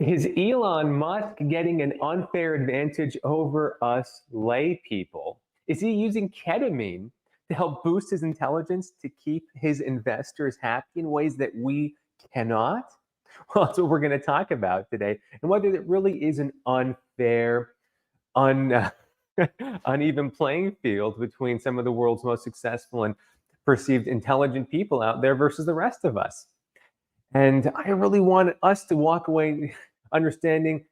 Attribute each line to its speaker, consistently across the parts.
Speaker 1: Is Elon Musk getting an unfair advantage over us lay people? Is he using ketamine to help boost his intelligence to keep his investors happy in ways that we cannot? Well, that's what we're going to talk about today, and whether it really is an unfair, un, uneven playing field between some of the world's most successful and perceived intelligent people out there versus the rest of us. And I really want us to walk away understanding,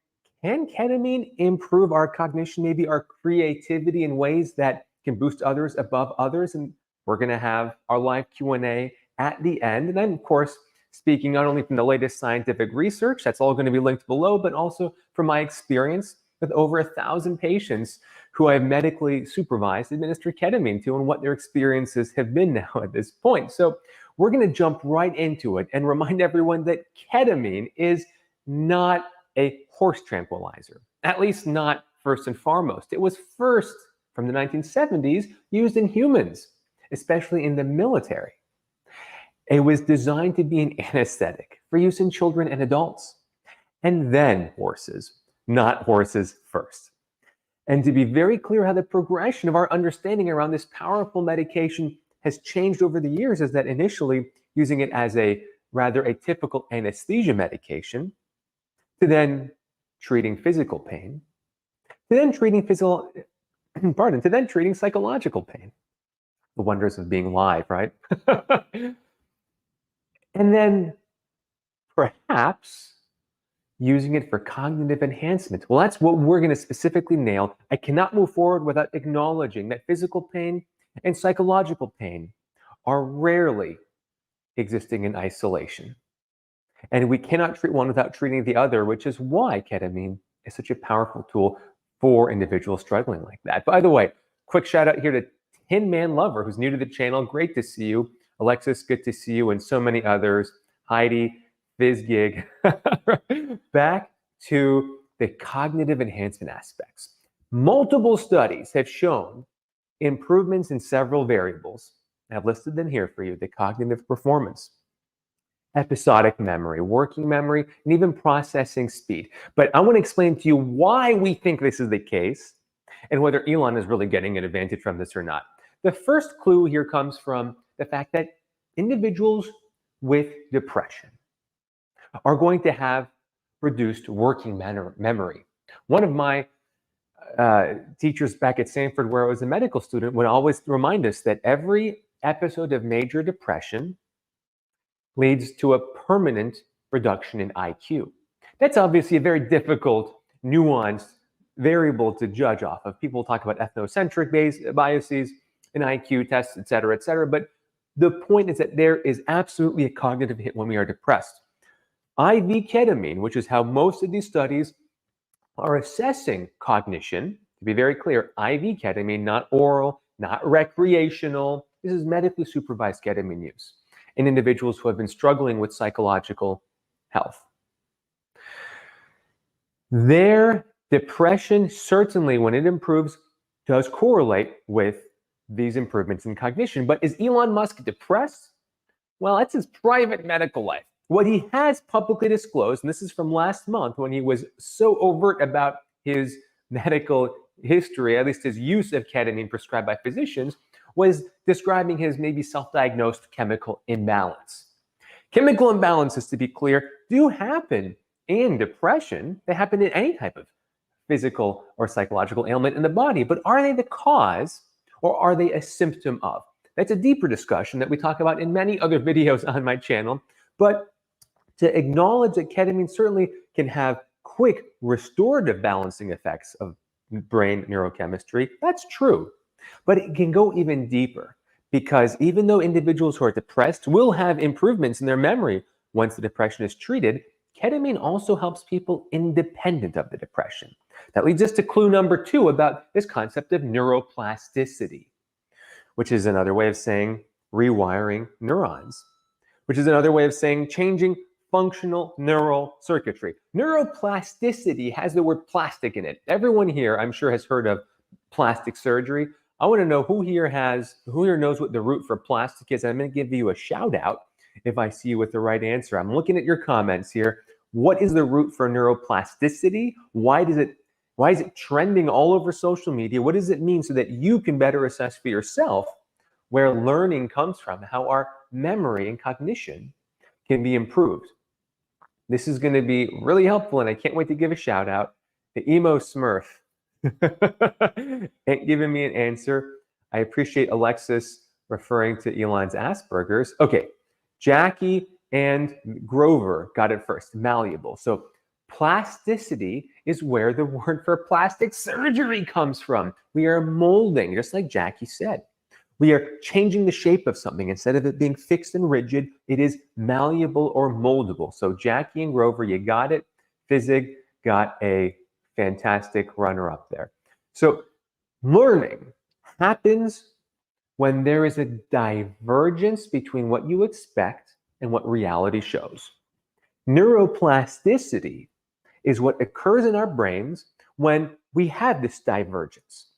Speaker 1: can ketamine improve our cognition, maybe our creativity in ways that can boost others above others? And we're going to have our live Q&A at the end. And then, of course, speaking not only from the latest scientific research, that's all going to be linked below, but also from my experience with over 1,000 patients who I've medically supervised, administered ketamine to, and what their experiences have been now at this point. So we're going to jump right into it and remind everyone that ketamine is not a horse tranquilizer, at least not first and foremost. It was first, from the 1970s, used in humans, especially in the military. It was designed to be an anesthetic for use in children and adults, and then horses, not horses first. And to be very clear how the progression of our understanding around this powerful medication has changed over the years is that initially using it as a rather atypical anesthesia medication, to then treating physical pain, to then treating psychological pain. The wonders of being live, right? And then perhaps using it for cognitive enhancement. Well, that's what we're going to specifically nail. I cannot move forward without acknowledging that physical pain and psychological pain are rarely existing in isolation. And we cannot treat one without treating the other, which is why ketamine is such a powerful tool for individuals struggling like that. By the way, quick shout out here to Tin Man Lover, who's new to the channel. Great to see you. Alexis, good to see you, and so many others. Heidi, FizzGig. Back to the cognitive enhancement aspects. Multiple studies have shown improvements in several variables. I've listed them here for you: the cognitive performance, episodic memory, working memory, and even processing speed. But I want to explain to you why we think this is the case and whether Elon is really getting an advantage from this or not. The first clue here comes from the fact that individuals with depression are going to have reduced working memory. One of my teachers back at Stanford, where I was a medical student, would always remind us that every episode of major depression leads to a permanent reduction in IQ. That's obviously a very difficult, nuanced variable to judge off of. People talk about ethnocentric biases in IQ tests, et cetera, but the point is that there is absolutely a cognitive hit when we are depressed. IV ketamine, which is how most of these studies are assessing cognition, to be very clear, IV ketamine, not oral, not recreational. This is medically supervised ketamine use in individuals who have been struggling with psychological health. Their depression, certainly when it improves, does correlate with these improvements in cognition. But is Elon Musk depressed? Well, that's his private medical life. What he has publicly disclosed, and this is from last month when he was so overt about his medical history, at least his use of ketamine prescribed by physicians, was describing his maybe self-diagnosed chemical imbalance. Chemical imbalances, to be clear, do happen in depression. They happen in any type of physical or psychological ailment in the body, but are they the cause or are they a symptom of? That's a deeper discussion that we talk about in many other videos on my channel, but to acknowledge that ketamine certainly can have quick restorative balancing effects of brain neurochemistry, that's true. But it can go even deeper, because even though individuals who are depressed will have improvements in their memory once the depression is treated, ketamine also helps people independent of the depression. That leads us to clue number 2 about this concept of neuroplasticity, which is another way of saying rewiring neurons, which is another way of saying changing functional neural circuitry. Neuroplasticity has the word plastic in it. Everyone here, I'm sure, has heard of plastic surgery. I want to know who here knows what the root for plastic is. I'm going to give you a shout out if I see you with the right answer. I'm looking at your comments here. What is the root for neuroplasticity? Why is it trending all over social media? What does it mean so that you can better assess for yourself where learning comes from, how our memory and cognition can be improved? This is going to be really helpful, and I can't wait to give a shout out to Emo Smurf. Ain't giving me an answer. I appreciate Alexis referring to Elon's Asperger's. Okay, Jackie and Grover got it first, malleable. So plasticity is where the word for plastic surgery comes from. We are molding, just like Jackie said. We are changing the shape of something. Instead of it being fixed and rigid, it is malleable or moldable. So Jackie and Grover, you got it. Physig got a fantastic runner-up there. So learning happens when there is a divergence between what you expect and what reality shows. Neuroplasticity is what occurs in our brains when we have this divergence.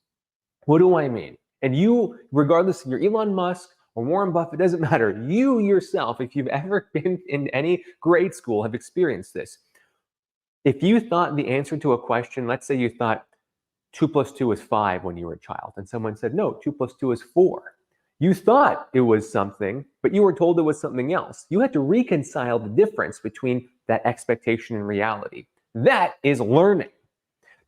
Speaker 1: What do I mean? And you, regardless if you're Elon Musk or Warren Buffett, it doesn't matter. You yourself, if you've ever been in any grade school, have experienced this. If you thought the answer to a question, let's say you thought 2 + 2 is 5 when you were a child, and someone said, no, 2 + 2 is 4. You thought it was something, but you were told it was something else. You had to reconcile the difference between that expectation and reality. That is learning.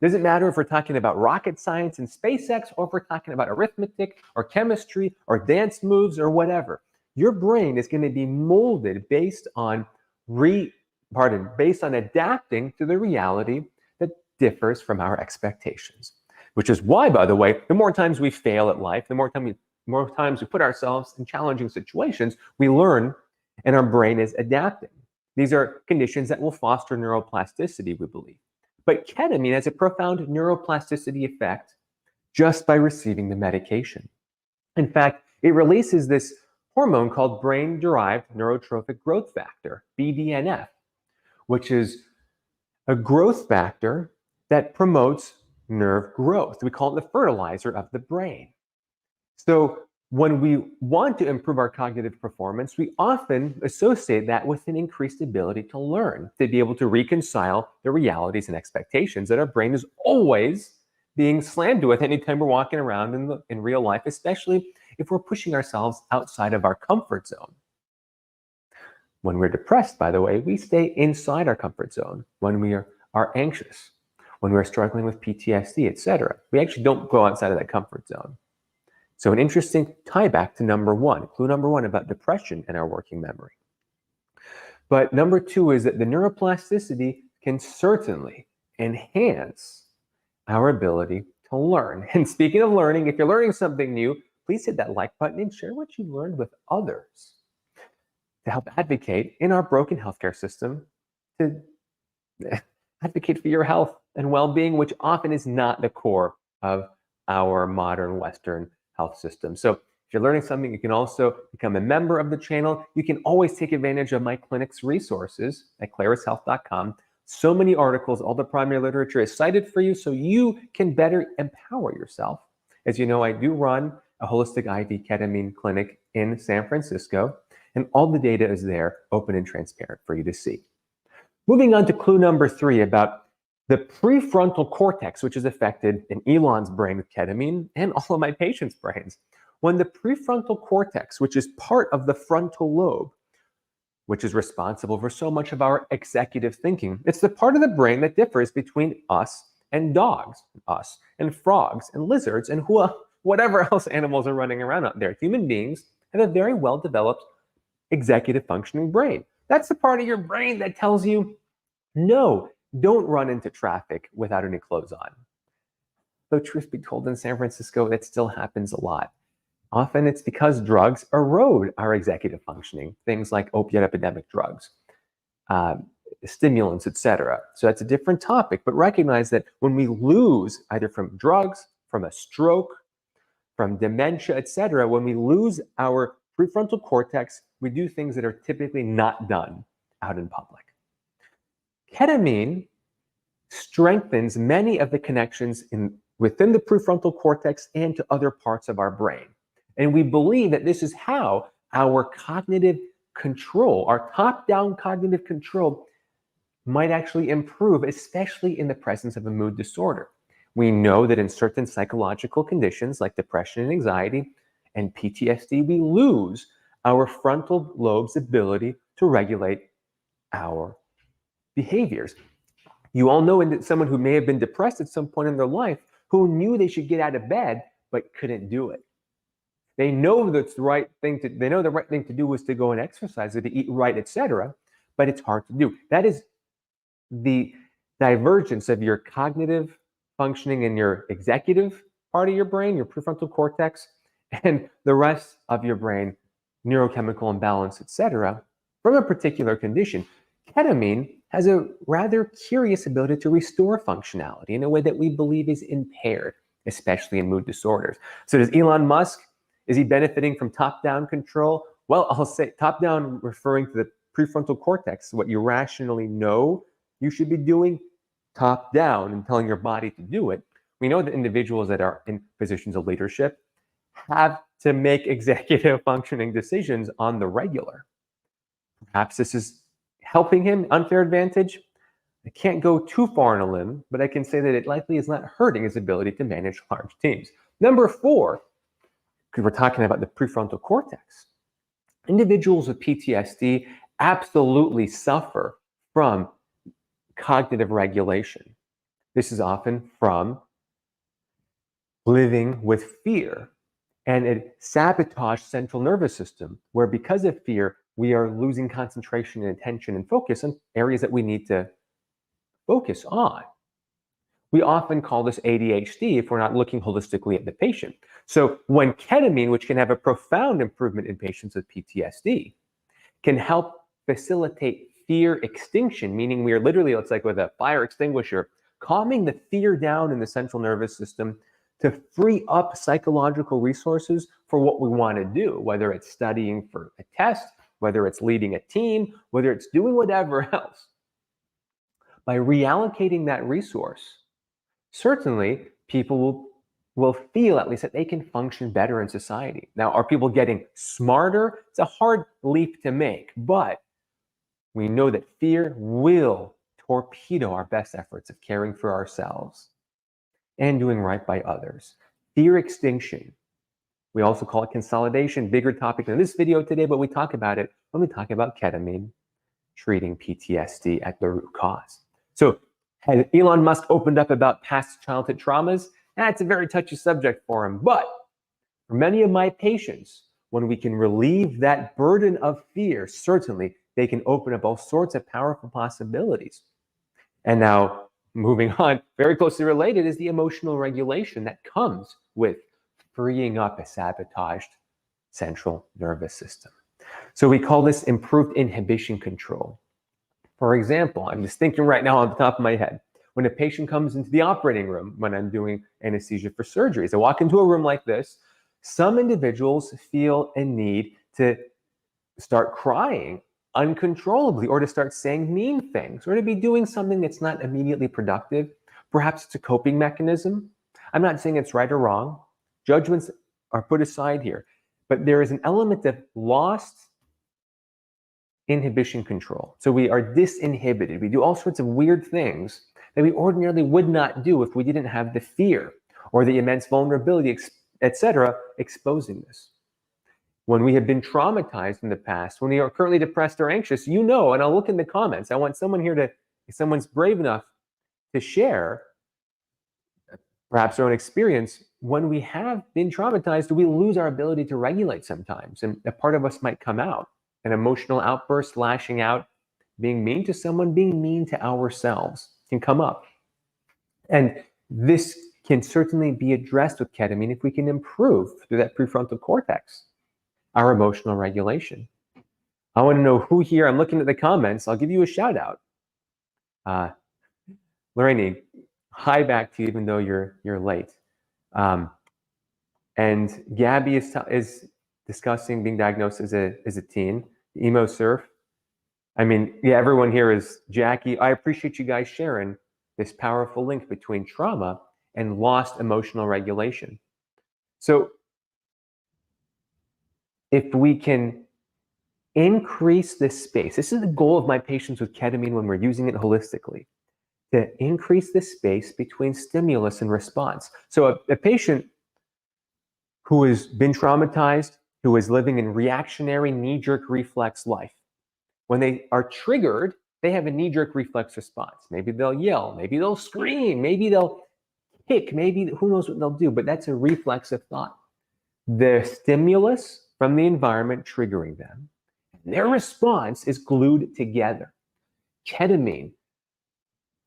Speaker 1: Doesn't matter if we're talking about rocket science and SpaceX, or if we're talking about arithmetic or chemistry or dance moves or whatever. Your brain is going to be molded based on adapting to the reality that differs from our expectations. Which is why, by the way, the more times we fail at life, the more times we put ourselves in challenging situations, we learn and our brain is adapting. These are conditions that will foster neuroplasticity, we believe. But ketamine has a profound neuroplasticity effect just by receiving the medication. In fact, it releases this hormone called brain-derived neurotrophic growth factor, BDNF, which is a growth factor that promotes nerve growth. We call it the fertilizer of the brain. So when we want to improve our cognitive performance, we often associate that with an increased ability to learn, to be able to reconcile the realities and expectations that our brain is always being slammed with anytime we're walking around in real life, especially if we're pushing ourselves outside of our comfort zone. When we're depressed, by the way, we stay inside our comfort zone. When we are anxious, when we're struggling with PTSD, etc., we actually don't go outside of that comfort zone. So an interesting tie back to clue number one about depression and our working memory. But number two is that the neuroplasticity can certainly enhance our ability to learn. And speaking of learning, if you're learning something new, please hit that like button and share what you learned with others to help advocate in our broken healthcare system, to advocate for your health and well-being, which often is not the core of our modern Western health system. So if you're learning something, you can also become a member of the channel. You can always take advantage of my clinic's resources at clarishealth.com. So many articles, all the primary literature is cited for you so you can better empower yourself. As you know, I do run a holistic IV ketamine clinic in San Francisco, and all the data is there, open and transparent for you to see. Moving on to clue number three about the prefrontal cortex, which is affected in Elon's brain with ketamine and all of my patients' brains. When the prefrontal cortex, which is part of the frontal lobe, which is responsible for so much of our executive thinking, it's the part of the brain that differs between us and dogs, us and frogs and lizards and whatever else animals are running around out there. Human beings have a very well-developed executive functioning brain. That's the part of your brain that tells you, no, don't run into traffic without any clothes on. Though truth be told, in San Francisco, that still happens a lot. Often it's because drugs erode our executive functioning, things like opiate epidemic drugs, stimulants, etc. So that's a different topic, but recognize that when we lose either from drugs, from a stroke, from dementia, etc., when we lose our prefrontal cortex, we do things that are typically not done out in public. Ketamine strengthens many of the connections within the prefrontal cortex and to other parts of our brain. And we believe that this is how our cognitive control, our top-down cognitive control, might actually improve, especially in the presence of a mood disorder. We know that in certain psychological conditions like depression and anxiety and PTSD, we lose our frontal lobe's ability to regulate our behaviors. You all know someone who may have been depressed at some point in their life who knew they should get out of bed but couldn't do it. They know that's the right thing to. They know the right thing to do was to go and exercise or to eat right, etc. But it's hard to do. That is the divergence of your cognitive functioning in your executive part of your brain, your prefrontal cortex, and the rest of your brain, neurochemical imbalance, etc., from a particular condition. Ketamine has a rather curious ability to restore functionality in a way that we believe is impaired, especially in mood disorders. So does Elon Musk, is he benefiting from top-down control? Well, I'll say top-down referring to the prefrontal cortex, what you rationally know you should be doing, top-down and telling your body to do it. We know that individuals that are in positions of leadership have to make executive functioning decisions on the regular. Perhaps this is helping him, unfair advantage. I can't go too far on a limb, but I can say that it likely is not hurting his ability to manage large teams. Number 4, because we're talking about the prefrontal cortex, individuals with PTSD absolutely suffer from cognitive regulation. This is often from living with fear, and it sabotages central nervous system, where because of fear, we are losing concentration and attention and focus on areas that we need to focus on. We often call this ADHD if we're not looking holistically at the patient. So when ketamine, which can have a profound improvement in patients with PTSD, can help facilitate fear extinction, meaning we are literally, it's like with a fire extinguisher, calming the fear down in the central nervous system to free up psychological resources for what we want to do, whether it's studying for a test, whether it's leading a team, whether it's doing whatever else. By reallocating that resource, certainly people will feel at least that they can function better in society. Now, are people getting smarter? It's a hard leap to make, but we know that fear will torpedo our best efforts of caring for ourselves and doing right by others. Fear extinction. We also call it consolidation, bigger topic in this video today, but we talk about it when we talk about ketamine treating PTSD at the root cause. So has Elon Musk opened up about past childhood traumas? That's a very touchy subject for him. But for many of my patients, when we can relieve that burden of fear, certainly they can open up all sorts of powerful possibilities. And now, moving on, very closely related is the emotional regulation that comes with freeing up a sabotaged central nervous system. So we call this improved inhibition control. For example, I'm just thinking right now on the top of my head, when a patient comes into the operating room, when I'm doing anesthesia for surgeries, I walk into a room like this, some individuals feel a need to start crying uncontrollably or to start saying mean things or to be doing something that's not immediately productive. Perhaps it's a coping mechanism. I'm not saying it's right or wrong. Judgments are put aside here, but there is an element of lost inhibition control. So we are disinhibited. We do all sorts of weird things that we ordinarily would not do if we didn't have the fear or the immense vulnerability, etc., exposing this. When we have been traumatized in the past, when we are currently depressed or anxious, and I'll look in the comments. I want someone here if someone's brave enough to share perhaps their own experience. When we have been traumatized, we lose our ability to regulate sometimes, and a part of us might come out. An emotional outburst, lashing out, being mean to someone, being mean to ourselves can come up. And this can certainly be addressed with ketamine if we can improve through that prefrontal cortex our emotional regulation. I want to know who here, I'm looking at the comments, I'll give you a shout out. Lorraine, hi back to you even though you're late. And Gabby is discussing being diagnosed as a teen. Emo surf. I mean, yeah, everyone here is Jackie. I appreciate you guys sharing this powerful link between trauma and lost emotional regulation. So if we can increase this space. This is the goal of my patients with ketamine when we're using it holistically, to increase the space between stimulus and response. So a patient who has been traumatized, who is living in reactionary knee-jerk reflex life, when they are triggered, they have a knee-jerk reflex response. Maybe they'll yell, maybe they'll scream, maybe they'll kick, maybe who knows what they'll do, but that's a reflexive thought. The stimulus from the environment triggering them, their response is glued together. Ketamine,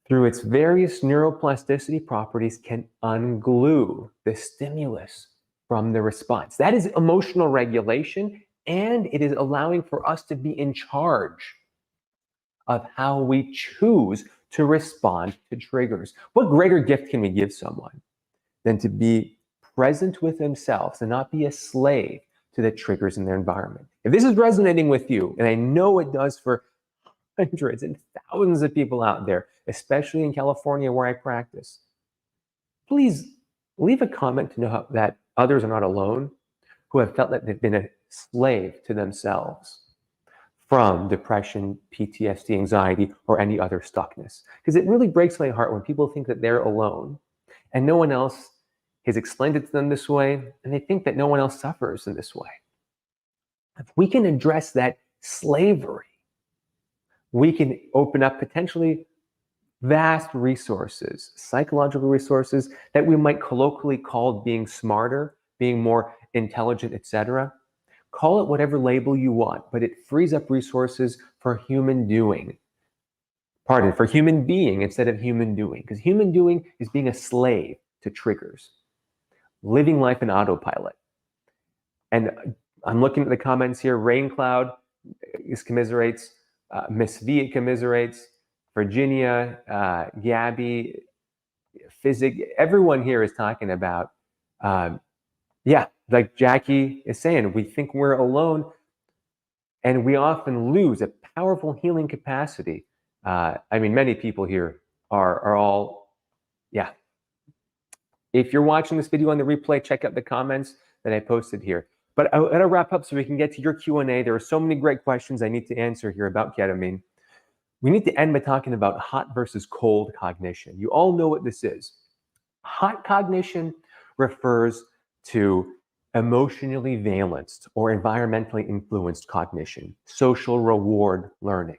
Speaker 1: through its various neuroplasticity properties, can unglue the stimulus from the response. That is emotional regulation, and it is allowing for us to be in charge of how we choose to respond to triggers. What greater gift can we give someone than to be present with themselves and not be a slave to the triggers in their environment? If this is resonating with you, and I know it does for hundreds and thousands of people out there, especially in California where I practice, please leave a comment to know that others are not alone who have felt that they've been a slave to themselves from depression, PTSD, anxiety, or any other stuckness. Because it really breaks my heart when people think that they're alone and no one else has explained it to them this way, and they think that no one else suffers in this way. If we can address that slavery, we can open up potentially vast resources, psychological resources that we might colloquially call being smarter, being more intelligent, etc. Call it whatever label you want, but it frees up resources for human doing. For human being instead of human doing, because human doing is being a slave to triggers, living life in autopilot. And I'm looking at the comments here. Rain Cloud commiserates, Miss V commiserates, Virginia, Gabby, Physic, everyone here is talking about, like Jackie is saying, we think we're alone, and we often lose a powerful healing capacity. Many people here are all, If you're watching this video on the replay, check out the comments that I posted here. But I gotta wrap up so we can get to your Q&A. There are so many great questions I need to answer here about ketamine. We need to end by talking about hot versus cold cognition. You all know what this is. Hot cognition refers to emotionally valenced or environmentally influenced cognition, social reward learning.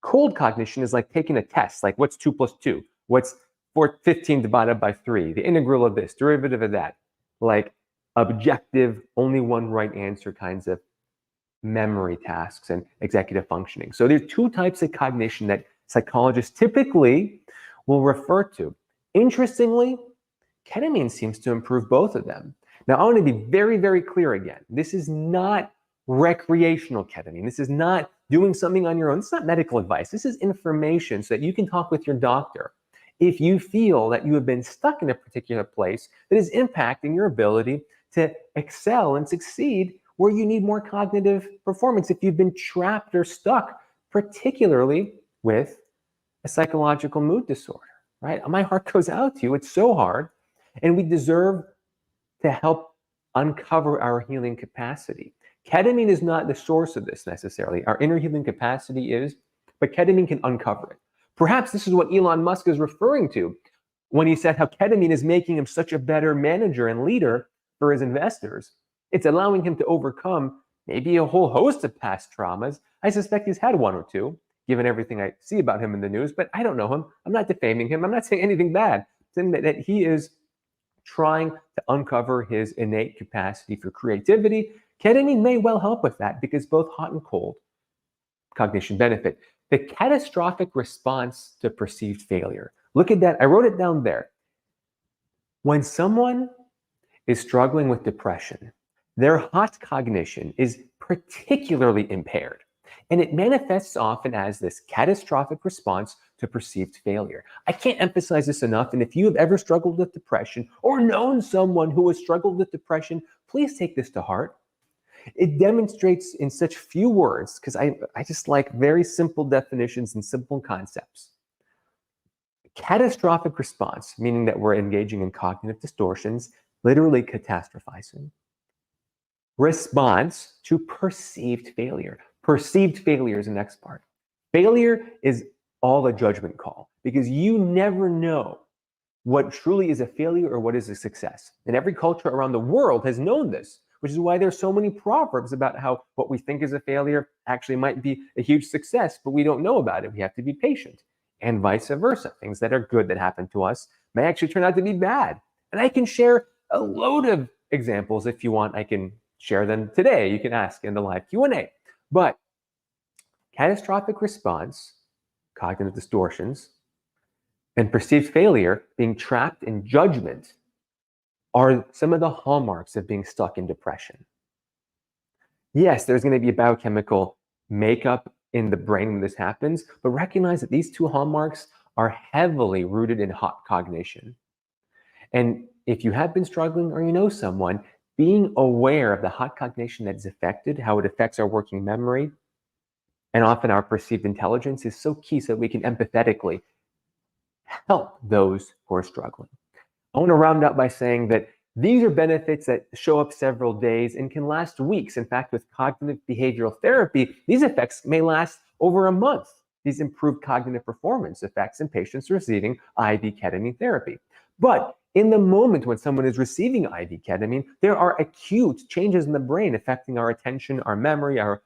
Speaker 1: Cold cognition is like taking a test, like what's 2 + 2? What's 15 divided by 3? The integral of this, derivative of that. Like objective, only one right answer kinds of memory tasks and executive functioning. So there's two types of cognition that psychologists typically will refer to. Interestingly, ketamine seems to improve both of them. Now, I want to be very, very clear again. This is not recreational ketamine. This is not doing something on your own. It's not medical advice. This is information so that you can talk with your doctor if you feel that you have been stuck in a particular place that is impacting your ability to excel and succeed where you need more cognitive performance. If you've been trapped or stuck, particularly with a psychological mood disorder, right? My heart goes out to you. It's so hard. And we deserve to help uncover our healing capacity. Ketamine is not the source of this necessarily. Our inner healing capacity is, but ketamine can uncover it. Perhaps this is what Elon Musk is referring to when he said how ketamine is making him such a better manager and leader for his investors. It's allowing him to overcome maybe a whole host of past traumas. I suspect he's had one or two, given everything I see about him in the news, but I don't know him. I'm not defaming him. I'm not saying anything bad. I'm saying that he is trying to uncover his innate capacity for creativity. Ketamine may well help with that because both hot and cold cognition benefit. The catastrophic response to perceived failure. Look at that. I wrote it down there. When someone is struggling with depression, their hot cognition is particularly impaired, and it manifests often as this catastrophic response to perceived failure. I can't emphasize this enough, and if you have ever struggled with depression or known someone who has struggled with depression, please take this to heart. It demonstrates in such few words, because I just like very simple definitions and simple concepts. Catastrophic response, meaning that we're engaging in cognitive distortions, literally catastrophizing. Response to perceived failure. Perceived failure is the next part. Failure is all a judgment call because you never know what truly is a failure or what is a success. And every culture around the world has known this, which is why there's so many proverbs about how what we think is a failure actually might be a huge success, but we don't know about it. We have to be patient, and vice versa. Things that are good that happen to us may actually turn out to be bad. And I can share a load of examples if you want. I can share them today. You can ask in the live Q&A. But catastrophic response, cognitive distortions, and perceived failure, being trapped in judgment, are some of the hallmarks of being stuck in depression. Yes, there's going to be a biochemical makeup in the brain when this happens, but recognize that these two hallmarks are heavily rooted in hot cognition. And if you have been struggling or you know someone, being aware of the hot cognition that is affected, how it affects our working memory, and often our perceived intelligence is so key so that we can empathetically help those who are struggling. I want to round up by saying that these are benefits that show up several days and can last weeks. In fact, with cognitive behavioral therapy, these effects may last over a month. These improved cognitive performance effects in patients receiving IV ketamine therapy. But in the moment when someone is receiving IV ketamine, there are acute changes in the brain affecting our attention, our memory, our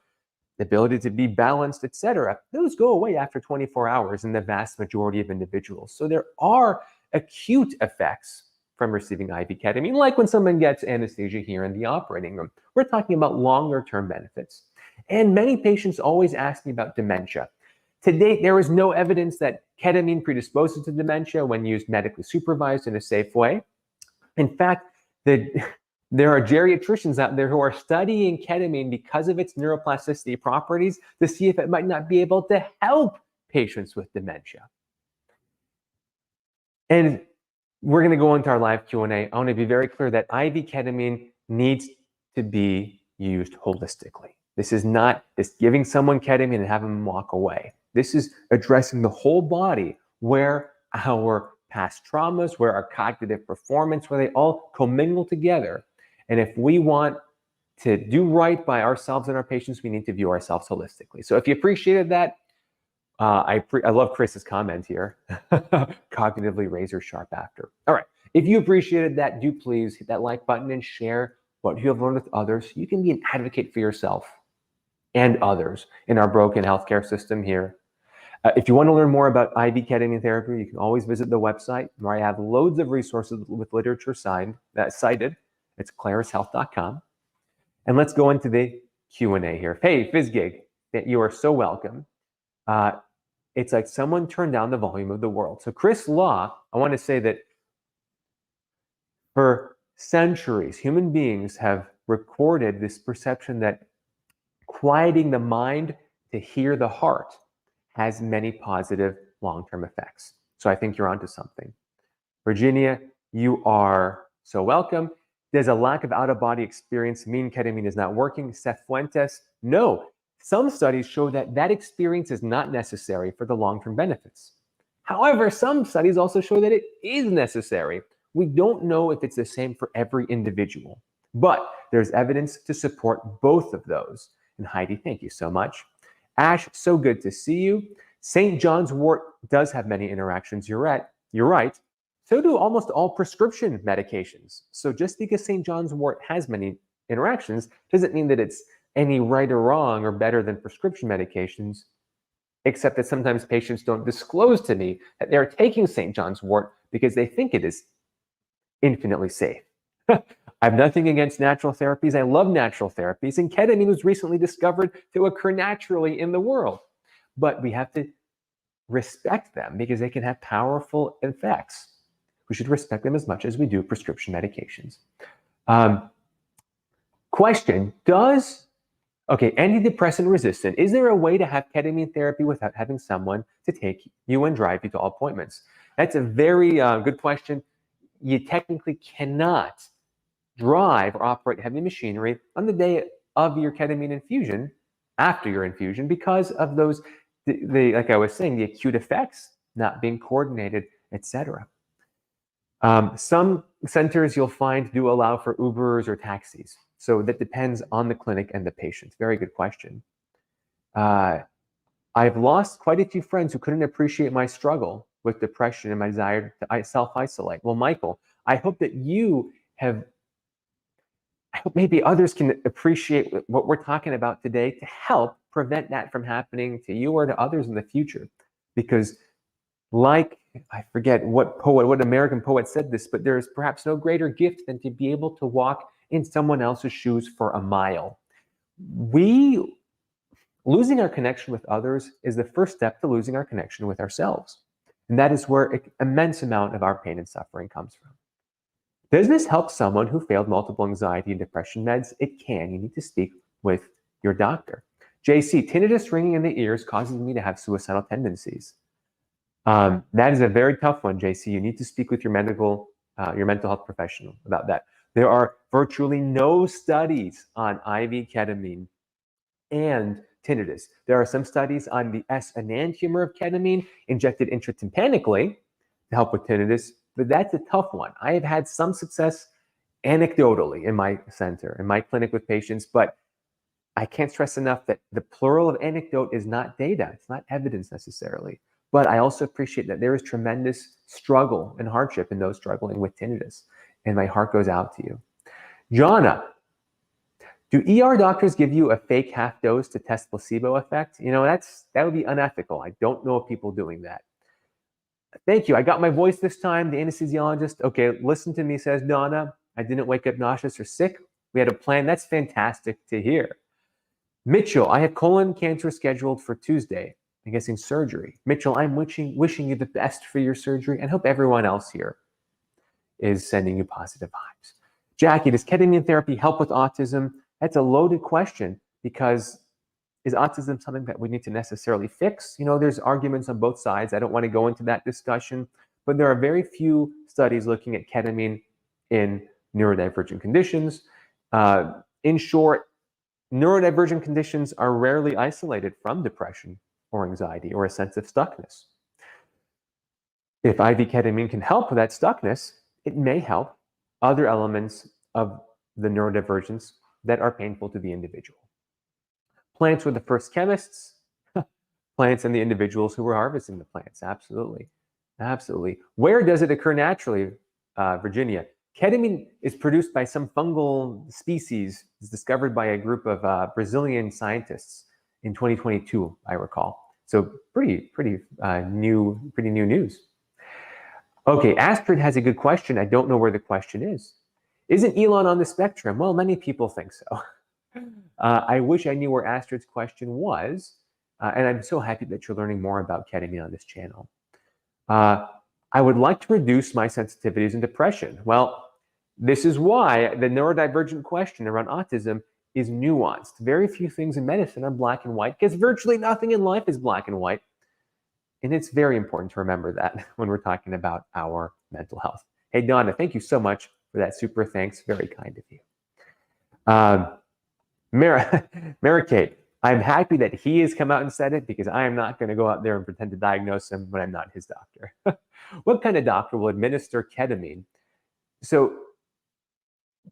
Speaker 1: ability to be balanced, etc. Those go away after 24 hours in the vast majority of individuals. So there are acute effects from receiving IV ketamine, like when someone gets anesthesia here in the operating room. We're talking about longer-term benefits. And many patients always ask me about dementia. To date, there is no evidence that ketamine predisposes to dementia when used medically supervised in a safe way. In fact, there are geriatricians out there who are studying ketamine because of its neuroplasticity properties to see if it might not be able to help patients with dementia. And we're going to go into our live Q&A. I want to be very clear that IV ketamine needs to be used holistically. This is not just giving someone ketamine and having them walk away. This is addressing the whole body where our past traumas, where our cognitive performance, where they all commingle together. And if we want to do right by ourselves and our patients, we need to view ourselves holistically. So if you appreciated that, I love Chris's comment here. Cognitively razor sharp after. All right. If you appreciated that, do please hit that like button and share what you have learned with others. You can be an advocate for yourself and others in our broken healthcare system here. If you want to learn more about IV ketamine therapy, you can always visit the website where I have loads of resources with literature cited. It's clarishealth.com. And let's go into the Q&A here. Hey, FizzGig, you are so welcome. It's like someone turned down the volume of the world. So Chris Law, I want to say that for centuries, human beings have recorded this perception that quieting the mind to hear the heart has many positive long-term effects. So I think you're onto something. Virginia, you are so welcome. Does a lack of out-of-body experience mean ketamine is not working? Seth Fuentes, no. Some studies show that that experience is not necessary for the long-term benefits. However, some studies also show that it is necessary. We don't know if it's the same for every individual, but there's evidence to support both of those. And Heidi, thank you so much. Ash, so good to see you. St. John's wort does have many interactions. You're right. So do almost all prescription medications. So just because St. John's wort has many interactions doesn't mean that it's any right or wrong or better than prescription medications, except that sometimes patients don't disclose to me that they're taking St. John's wort because they think it is infinitely safe. I have nothing against natural therapies. I love natural therapies, and ketamine was recently discovered to occur naturally in the world. But we have to respect them because they can have powerful effects. We should respect them as much as we do prescription medications. Question, antidepressant resistant, is there a way to have ketamine therapy without having someone to take you and drive you to all appointments? That's a very good question. You technically cannot drive or operate heavy machinery on the day of your ketamine infusion, after your infusion, because of those, like I was saying, the acute effects not being coordinated, etc. Some centers you'll find do allow for Ubers or taxis. So that depends on the clinic and the patient. Very good question. I've lost quite a few friends who couldn't appreciate my struggle with depression and my desire to self-isolate. Well, Michael, I hope that you have, I hope maybe others can appreciate what we're talking about today to help prevent that from happening to you or to others in the future. Because like, I forget what American poet said this, but there is perhaps no greater gift than to be able to walk in someone else's shoes for a mile. Losing our connection with others is the first step to losing our connection with ourselves. And that is where an immense amount of our pain and suffering comes from. Does this help someone who failed multiple anxiety and depression meds? It can. You need to speak with your doctor. JC, tinnitus ringing in the ears causes me to have suicidal tendencies. That is a very tough one, JC. You need to speak with your mental health professional about that. There are virtually no studies on IV ketamine and tinnitus. There are some studies on the S enantiomer of ketamine injected intratympanically to help with tinnitus, but that's a tough one. I have had some success anecdotally in my center, in my clinic with patients, but I can't stress enough that the plural of anecdote is not data. It's not evidence necessarily. But I also appreciate that there is tremendous struggle and hardship in those struggling with tinnitus. And my heart goes out to you. Jonna, do ER doctors give you a fake half dose to test placebo effect? You know, that would be unethical. I don't know of people doing that. Thank you. I got my voice this time. The anesthesiologist, okay, listen to me, says Donna. I didn't wake up nauseous or sick. We had a plan. That's fantastic to hear. Mitchell, I have colon cancer scheduled for Tuesday. I'm guessing surgery. Mitchell, I'm wishing you the best for your surgery and hope everyone else here is sending you positive vibes. Jackie, does ketamine therapy help with autism? That's a loaded question because is autism something that we need to necessarily fix? You know, there's arguments on both sides. I don't want to go into that discussion, but there are very few studies looking at ketamine in neurodivergent conditions. In short, neurodivergent conditions are rarely isolated from depression or anxiety or a sense of stuckness. If IV ketamine can help with that stuckness, it may help other elements of the neurodivergence that are painful to the individual. Plants were the first chemists, plants and the individuals who were harvesting the plants. Absolutely. Absolutely. Where does it occur naturally, Virginia? Ketamine is produced by some fungal species. It's discovered by a group of Brazilian scientists in 2022, I recall. So pretty new news. Okay, Astrid has a good question. I don't know where the question is. Isn't Elon on the spectrum? Well, many people think so. I wish I knew where Astrid's question was, and I'm so happy that you're learning more about ketamine on this channel. I would like to reduce my sensitivities and depression. Well, this is why the neurodivergent question around autism is nuanced. Very few things in medicine are black and white because virtually nothing in life is black and white. And it's very important to remember that when we're talking about our mental health. Hey, Donna, thank you so much for that super thanks. Very kind of you. Mary Kate, I'm happy that he has come out and said it because I am not going to go out there and pretend to diagnose him when I'm not his doctor. What kind of doctor will administer ketamine? So,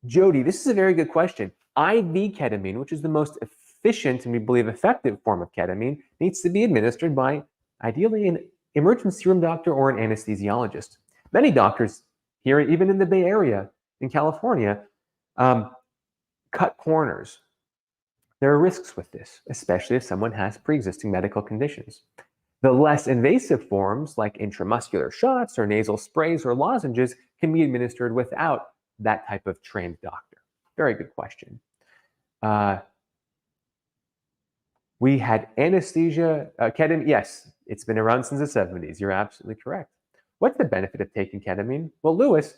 Speaker 1: Jody, this is a very good question. IV ketamine, which is the most efficient and we believe effective form of ketamine, needs to be administered by ideally an emergency room doctor or an anesthesiologist. Many doctors here, even in the Bay Area, in California, cut corners. There are risks with this, especially if someone has pre-existing medical conditions. The less invasive forms, like intramuscular shots or nasal sprays or lozenges, can be administered without that type of trained doctor. Very good question. We had anesthesia, ketamine, yes, it's been around since the 70s. You're absolutely correct. What's the benefit of taking ketamine? Well, Lewis,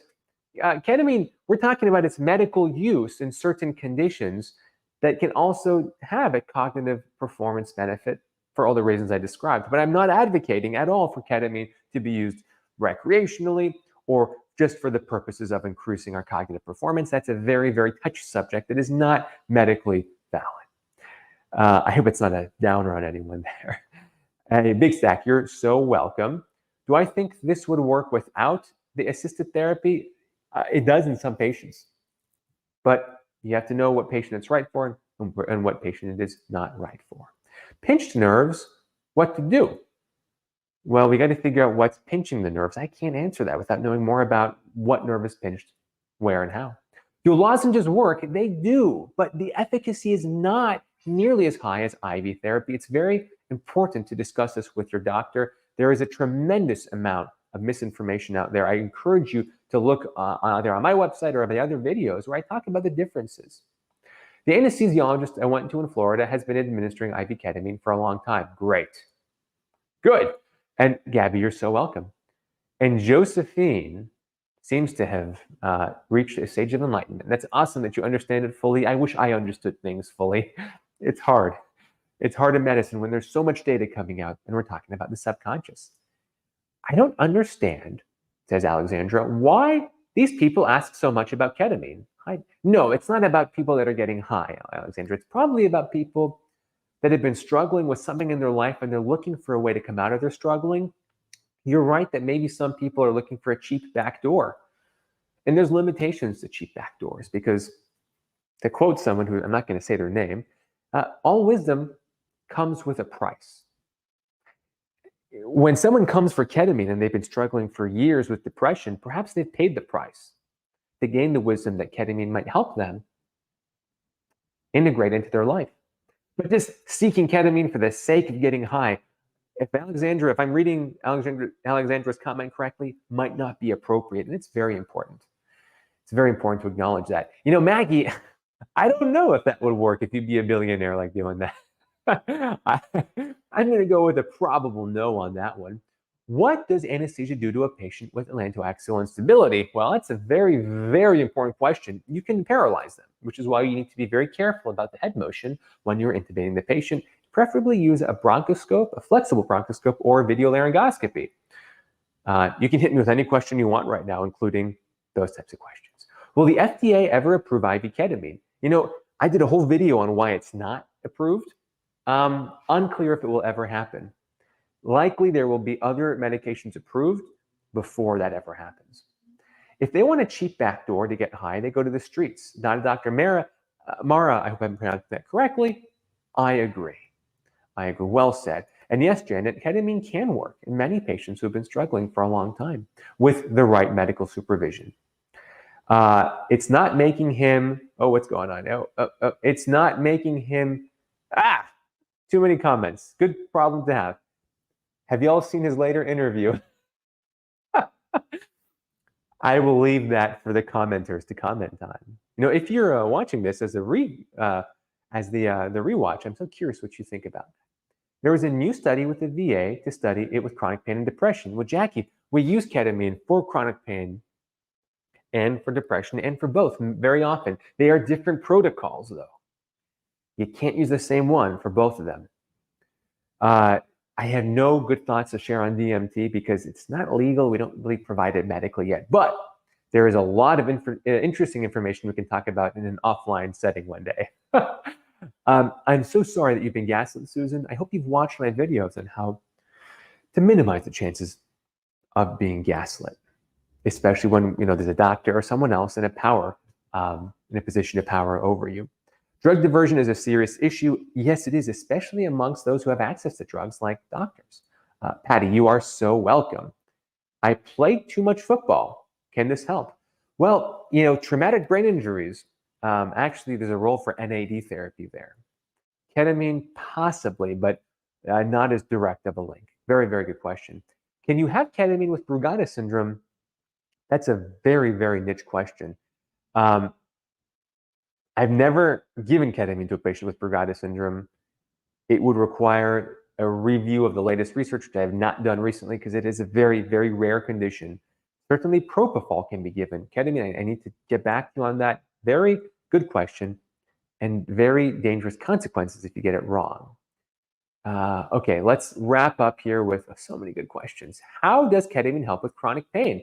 Speaker 1: ketamine, we're talking about its medical use in certain conditions that can also have a cognitive performance benefit for all the reasons I described. But I'm not advocating at all for ketamine to be used recreationally or just for the purposes of increasing our cognitive performance. That's a very, very touchy subject that is not medically valid. I hope it's not a downer on anyone there. Hey, Big Stack, you're so welcome. Do I think this would work without the assisted therapy? It does in some patients. But you have to know what patient it's right for and what patient it is not right for. pinched nerves, what to do? Well, we got to figure out what's pinching the nerves. I can't answer that without knowing more about what nerve is pinched, where, and how. Do lozenges work? They do, but the efficacy is not nearly as high as IV therapy. It's very important to discuss this with your doctor. There is a tremendous amount of misinformation out there. I encourage you to look either on my website or the other videos where I talk about the differences. The anesthesiologist I went to in Florida has been administering IV ketamine for a long time. Great. Good. And Gabby, you're so welcome. And Josephine seems to have reached a stage of enlightenment. That's awesome that you understand it fully. I wish I understood things fully. It's hard. It's hard in medicine when there's so much data coming out and we're talking about the subconscious. I don't understand, says Alexandra, why these people ask so much about ketamine. No, it's not about people that are getting high, Alexandra. It's probably about people that have been struggling with something in their life and they're looking for a way to come out of their struggling. You're right that maybe some people are looking for a cheap backdoor. And there's limitations to cheap backdoors because, to quote someone who I'm not going to say their name, all wisdom comes with a price. When someone comes for ketamine and they've been struggling for years with depression, perhaps they've paid the price to gain the wisdom that ketamine might help them integrate into their life. But just seeking ketamine for the sake of getting high, if I'm reading Alexandra's comment correctly, might not be appropriate. And it's very important. It's very important to acknowledge that. You know, Maggie, I don't know if that would work if you'd be a billionaire like doing that. I'm going to go with a probable no on that one. What does anesthesia do to a patient with atlantoaxial instability? Well, that's a very, very important question. You can paralyze them, which is why you need to be very careful about the head motion when you're intubating the patient. Preferably use a bronchoscope, a flexible bronchoscope, or video laryngoscopy. You can hit me with any question you want right now, including those types of questions. Will the FDA ever approve IV ketamine? You know, I did a whole video on why it's not approved. Unclear if it will ever happen. Likely there will be other medications approved before that ever happens. If they want a cheap backdoor to get high, they go to the streets. Dr. Mara, I hope I'm pronouncing that correctly. I agree. Well said. And yes, Janet, ketamine can work in many patients who have been struggling for a long time with the right medical supervision. It's not making him, what's going on? It's not making him, too many comments. Good problem to have. Have you all seen his later interview? I will leave that for the commenters to comment on. You know, if you're watching this as the rewatch, I'm so curious what you think about that. There was a new study with the VA to study it with chronic pain and depression. Well, Jackie, we use ketamine for chronic pain and for depression and for both very often. They are different protocols, though. You can't use the same one for both of them. I have no good thoughts to share on DMT because it's not legal. We don't really provide it medically yet. But there is a lot of interesting information we can talk about in an offline setting one day. I'm so sorry that you've been gaslit, Susan. I hope you've watched my videos on how to minimize the chances of being gaslit, especially when there's a doctor or someone else in a position of power over you. Drug diversion is a serious issue. Yes, it is, especially amongst those who have access to drugs like doctors. Patty, you are so welcome. I played too much football. Can this help? Well, traumatic brain injuries, actually there's a role for NAD therapy there. Ketamine, possibly, but not as direct of a link. Very, very good question. Can you have ketamine with Brugada syndrome? That's a very, very niche question. I've never given ketamine to a patient with Brugada syndrome. It would require a review of the latest research, which I have not done recently because it is a very, very rare condition. Certainly propofol can be given. Ketamine, I need to get back to you on that. Very good question and very dangerous consequences if you get it wrong. Okay, let's wrap up here with so many good questions. How does ketamine help with chronic pain?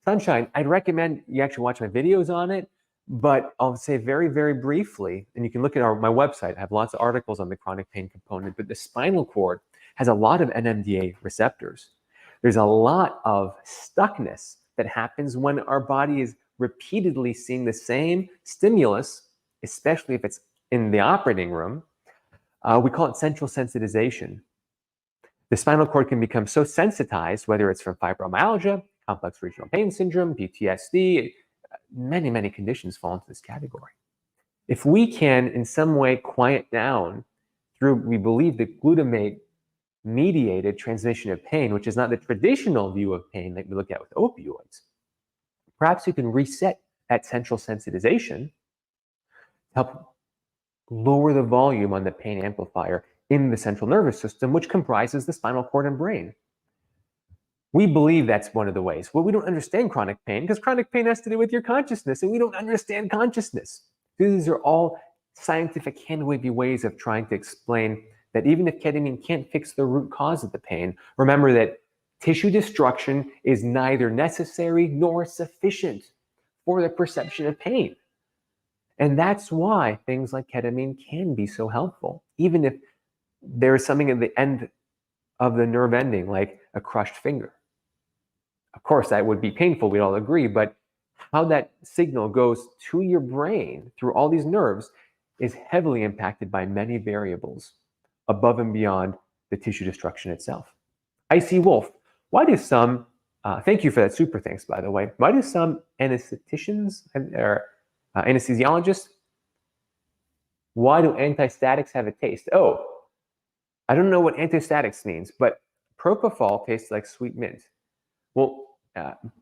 Speaker 1: Sunshine, I'd recommend you actually watch my videos on it. But I'll say very, very briefly, and you can look at my website. I have lots of articles on the chronic pain component, but the spinal cord has a lot of NMDA receptors. There's a lot of stuckness that happens when our body is repeatedly seeing the same stimulus, especially if it's in the operating room, We call it central sensitization. The spinal cord can become so sensitized, whether it's from fibromyalgia, complex regional pain syndrome, PTSD, many, many conditions fall into this category. If we can, in some way, quiet down through, we believe, the glutamate mediated transmission of pain, which is not the traditional view of pain that we look at with opioids, perhaps you can reset that central sensitization to help lower the volume on the pain amplifier in the central nervous system, which comprises the spinal cord and brain. We believe that's one of the ways. Well, we don't understand chronic pain because chronic pain has to do with your consciousness, and we don't understand consciousness. These are all scientific hand-wavy ways of trying to explain that even if ketamine can't fix the root cause of the pain, remember that tissue destruction is neither necessary nor sufficient for the perception of pain. And that's why things like ketamine can be so helpful, even if there is something at the end of the nerve ending, like a crushed finger. Of course, that would be painful, we all agree, but how that signal goes to your brain through all these nerves is heavily impacted by many variables above and beyond the tissue destruction itself. Icy Wolf, why do some, thank you for that super thanks, by the way, why do some anestheticians or anesthesiologists, why do antistatics have a taste? Oh, I don't know what antistatics means, but propofol tastes like sweet mint. Well,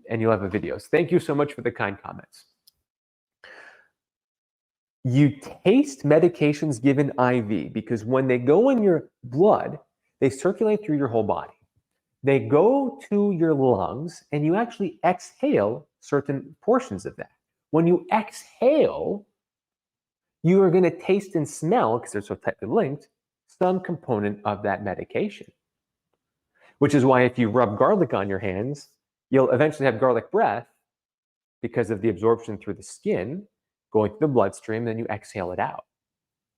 Speaker 1: and you'll have a video. So thank you so much for the kind comments. You taste medications given IV because when they go in your blood, they circulate through your whole body. They go to your lungs and you actually exhale certain portions of that. When you exhale, you are going to taste and smell, because they're so tightly linked, some component of that medication. Which is why if you rub garlic on your hands, you'll eventually have garlic breath because of the absorption through the skin going through the bloodstream, then you exhale it out.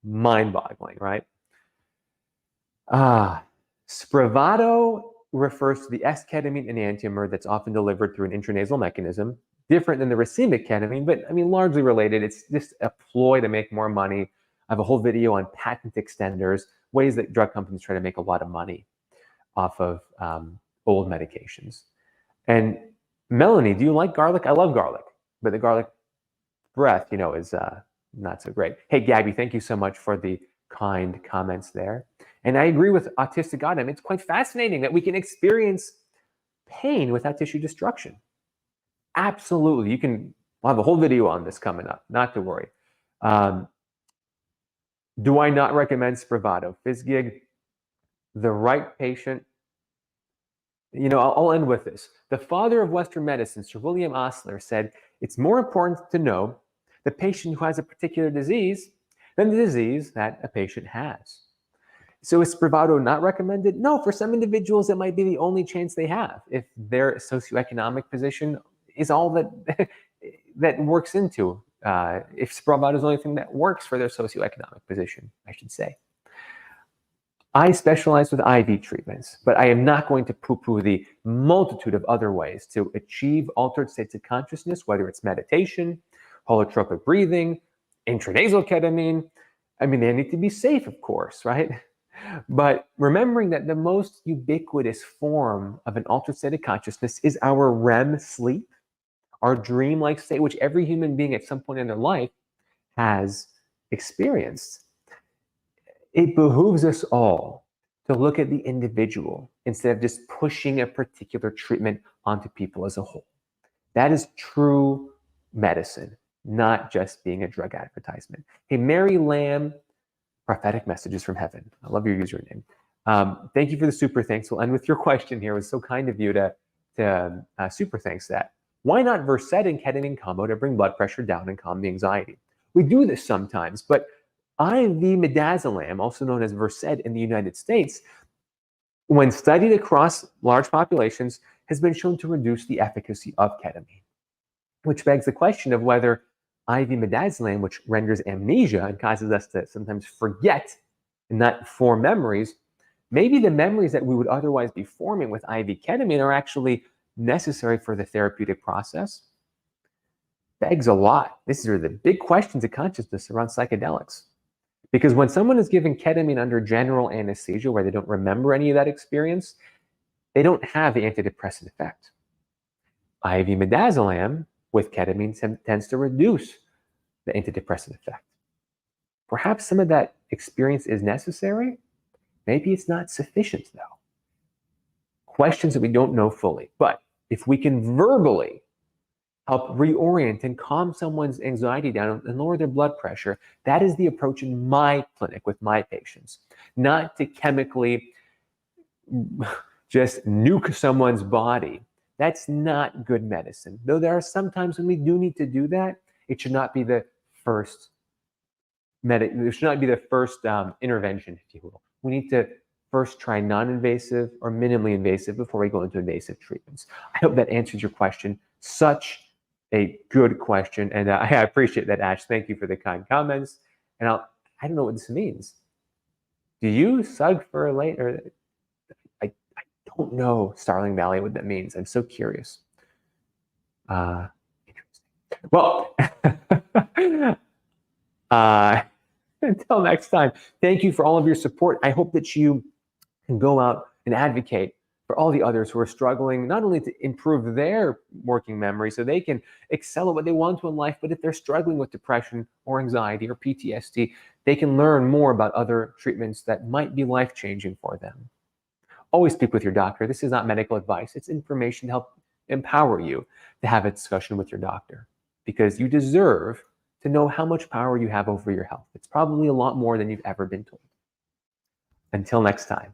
Speaker 1: Mind-boggling, right? Spravato refers to the S-ketamine enantiomer that's often delivered through an intranasal mechanism, different than the racemic ketamine, but I mean, largely related. It's just a ploy to make more money. I have a whole video on patent extenders, ways that drug companies try to make a lot of money off of old medications. And Melanie, do you like garlic? I love garlic, but the garlic breath, is not so great. Hey, Gabby, thank you so much for the kind comments there. And I agree with Autistic Autumn. It's quite fascinating that we can experience pain without tissue destruction. Absolutely. We'll have a whole video on this coming up, not to worry. Do I not recommend Spravato? FizzGig, the right patient. I'll end with this. The father of Western medicine, Sir William Osler, said, it's more important to know the patient who has a particular disease than the disease that a patient has. So is Spravato not recommended? No, for some individuals, it might be the only chance they have if their socioeconomic position is all that works into. If Spravato is the only thing that works for their socioeconomic position, I should say. I specialize with IV treatments, but I am not going to poo-poo the multitude of other ways to achieve altered states of consciousness, whether it's meditation, holotropic breathing, intranasal ketamine. I mean, they need to be safe, of course, right? But remembering that the most ubiquitous form of an altered state of consciousness is our REM sleep, our dream-like state, which every human being at some point in their life has experienced. It behooves us all to look at the individual instead of just pushing a particular treatment onto people as a whole. That is true medicine, not just being a drug advertisement. Hey, Mary Lamb, prophetic messages from heaven. I love your username. Thank you for the super thanks. We'll end with your question here. It was so kind of you to super thanks that. Why not Versed and ketamine combo to bring blood pressure down and calm the anxiety? We do this sometimes, but IV midazolam, also known as Versed in the United States, when studied across large populations, has been shown to reduce the efficacy of ketamine, which begs the question of whether IV midazolam, which renders amnesia and causes us to sometimes forget and not form memories, maybe the memories that we would otherwise be forming with IV ketamine are actually necessary for the therapeutic process. Begs a lot. These are the big questions of consciousness around psychedelics. Because when someone is given ketamine under general anesthesia, where they don't remember any of that experience, they don't have the antidepressant effect. IV midazolam with ketamine tends to reduce the antidepressant effect. Perhaps some of that experience is necessary. Maybe it's not sufficient, though. Questions that we don't know fully. But if we can verbally help reorient and calm someone's anxiety down and lower their blood pressure, that is the approach in my clinic with my patients. Not to chemically just nuke someone's body. That's not good medicine. Though there are some times when we do need to do that, it should not be the first it should not be the first intervention, if you will. We need to first try non-invasive or minimally invasive before we go into invasive treatments. I hope that answers your question. Such a good question, and I appreciate that, Ash. Thank you for the kind comments. And I don't know what this means. Do you sug for later? I don't know, Starling Valley, what that means. I'm so curious. Well, until next time, thank you for all of your support. I hope that you can go out and advocate for all the others who are struggling, not only to improve their working memory so they can excel at what they want to in life, but if they're struggling with depression or anxiety or PTSD, they can learn more about other treatments that might be life-changing for them. Always speak with your doctor. This is not medical advice. It's information to help empower you to have a discussion with your doctor, because you deserve to know how much power you have over your health. It's probably a lot more than you've ever been told. Until next time.